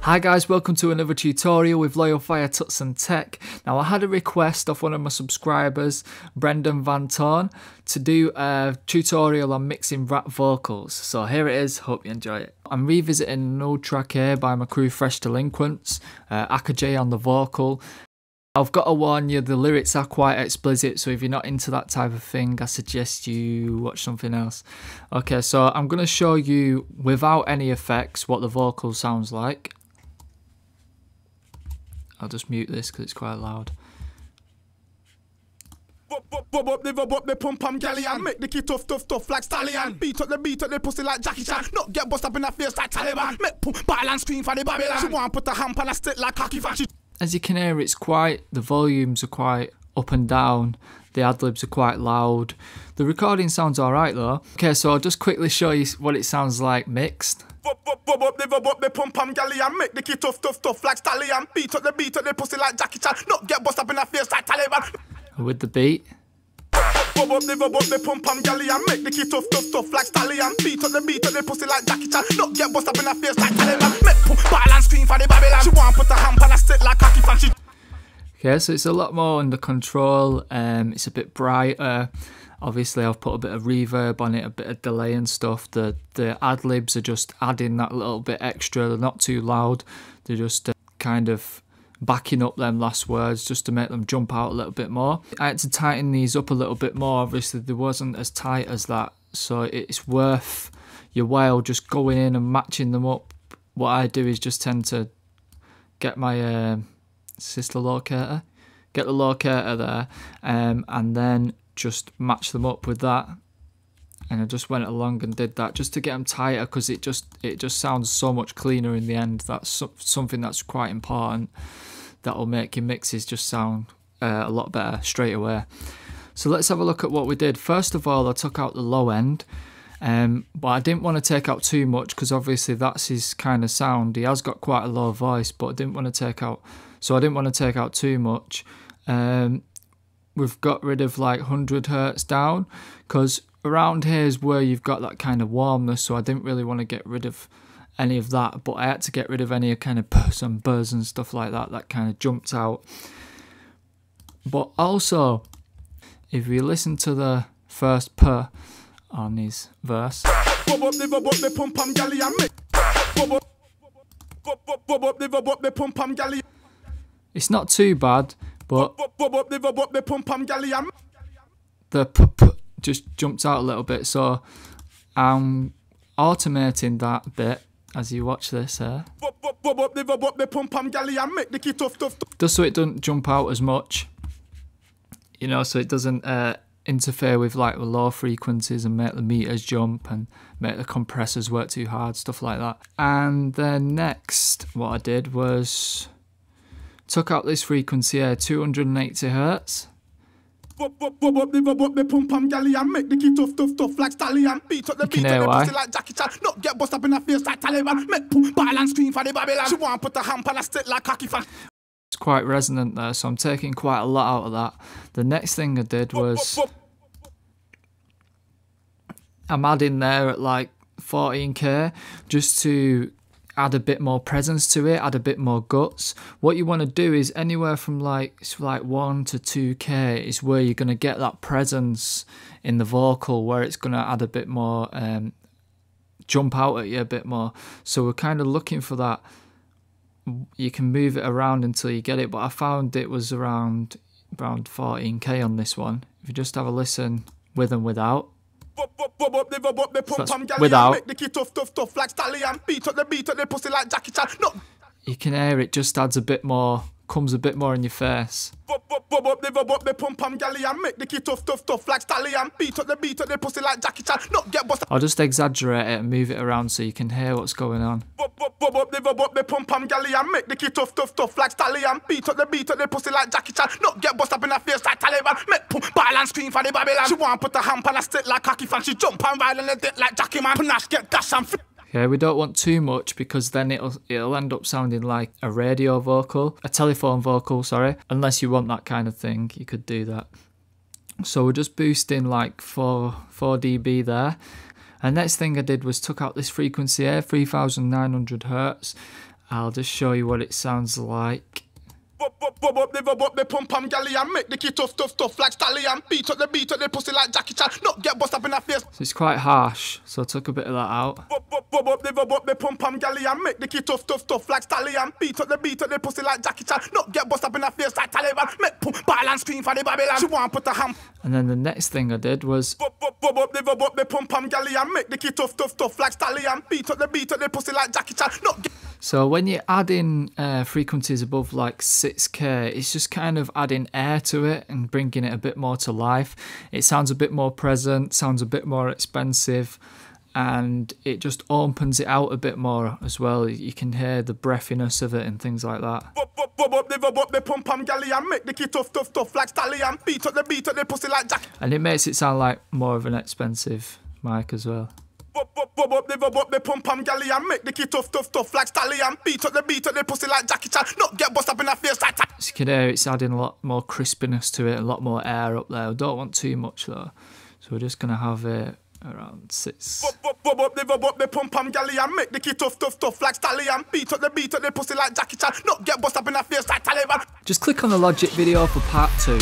Hi guys, welcome to another tutorial with Loyal Fire Tuts and Tech. Now I had a request off one of my subscribers, Brendan Van Torn, to do a tutorial on mixing rap vocals. So here it is, hope you enjoy it. I'm revisiting an old track here by my crew Fresh Delinquents, Aka J on the vocal. I've got to warn you, the lyrics are quite explicit, so if you're not into that type of thing, I suggest you watch something else. Okay, so I'm going to show you, without any effects, what the vocal sounds like. I'll just mute this because it's quite loud. Bob up, live up, the pump galleon. Make the kid tough like stallion. Beat up the pussy like Jackie Chan. Not get bust up in her face like Taliban. Make pump ball and scream for the Babylon. She want put the hamp on a stick like cocky fan. As you can hear, it's quite, the volumes are quite up and down. The ad-libs are quite loud. The recording sounds alright though. Okay, so I'll just quickly show you what it sounds like mixed. Bob up, live up, the pump galleon. Make the kid tough like stallion. Beat up the pussy like Jackie Chan. Not get bust up in her face like Taliban. With the beat. Bob up, live up, the pump galleon. Make the kid tough like stallion. Beat up the pussy like Jackie Chan. Not get bust up in her face like Taliban. Make pump ball and scream for the Babylon. She want put the hamp on a stick like cocky fan. Okay, so it's a lot more under control. It's a bit brighter. Obviously, I've put a bit of reverb on it, a bit of delay and stuff. The ad-libs are just adding that little bit extra. They're not too loud. They're just kind of backing up them last words just to make them jump out a little bit more. I had to tighten these up a little bit more. Obviously, they wasn't as tight as that. So it's worth your while just going in and matching them up. What I do is just tend to get my sister locator, get the locator there, and then just match them up with that. And I just went along and did that just to get them tighter, because it just sounds so much cleaner in the end. That's something that's quite important, that will make your mixes just sound a lot better straight away. So let's have a look at what we did. First of all, I took out the low end, but I didn't want to take out too much because obviously that's his kind of sound. He has got quite a low voice, but I didn't want to take out, so I didn't want to take out too much. We've got rid of like 100 hertz down, because around here is where you've got that kind of warmness, so I didn't really want to get rid of any of that, but I had to get rid of any kind of buzz and stuff like that that kind of jumped out. But also, if you listen to the first per on his verse, it's not too bad, but the p just jumped out a little bit, so I'm automating that bit as you watch this here, just so it doesn't jump out as much, you know, so it doesn't interfere with like the low frequencies and make the meters jump and make the compressors work too hard, stuff like that. And then next what I did was took out this frequency here, 280 hertz. You can hear why. It's quite resonant there, so I'm taking quite a lot out of that. The next thing I did was I'm adding there at like 14k just to add a bit more presence to it, add a bit more guts. What you want to do is anywhere from like 1 to 2k is where you're going to get that presence in the vocal, where it's going to add a bit more, jump out at you a bit more. So we're kind of looking for that. You can move it around until you get it, but I found it was around 14k on this one. If you just have a listen with and without. Without, you can hear it just adds a bit more, comes a bit more in your face. I'll just exaggerate it and move it around so you can hear what's going on. Okay, we don't want too much because then it'll end up sounding like a radio vocal, a telephone vocal, sorry. Unless you want that kind of thing, you could do that. So we're just boosting like 4 dB there. And next thing I did was took out this frequency here, 3900 Hertz. I'll just show you what it sounds like. Bob up, live up, the pump and galley and make the key tough like stallion. Beat up the pussy like Jackie Chan. Not get bust up in the face. So it's quite harsh, so I took a bit of that out. Bob up, live up, the pump and galley and make the key tough like stallion. Beat up the pussy like Jackie Chan. Not get bust up in the face like Taliban. Make pump, ball and scream for the Babylon. She want put a ham. And then the next thing I did was Bob up, live up, the pump and galley and make the key tough like stallion. Beat up the pussy like Jackie Chan. Not get. So when you add in frequencies above like 6K, it's just kind of adding air to it and bringing it a bit more to life. It sounds a bit more present, sounds a bit more expensive, and it just opens it out a bit more as well. You can hear the breathiness of it and things like that. The pump and galley and make the key tough like stallion. Beat up the pussy like Jack. And it makes it sound like more of an expensive mic as well. The pump and galley and make the key tough like stallion. Beat up the pussy like Jackie Chan. Not get bust up in the face like that. As you can hear, it's adding a lot more crispiness to it, a lot more air up there. I don't want too much though, so we're just gonna have it around 6. The pump and galley and make the key tough like stallion. Beat up the pussy like Jackie Chan. Not get bust up in the face like Taliban. Just click on the Logic video for part 2.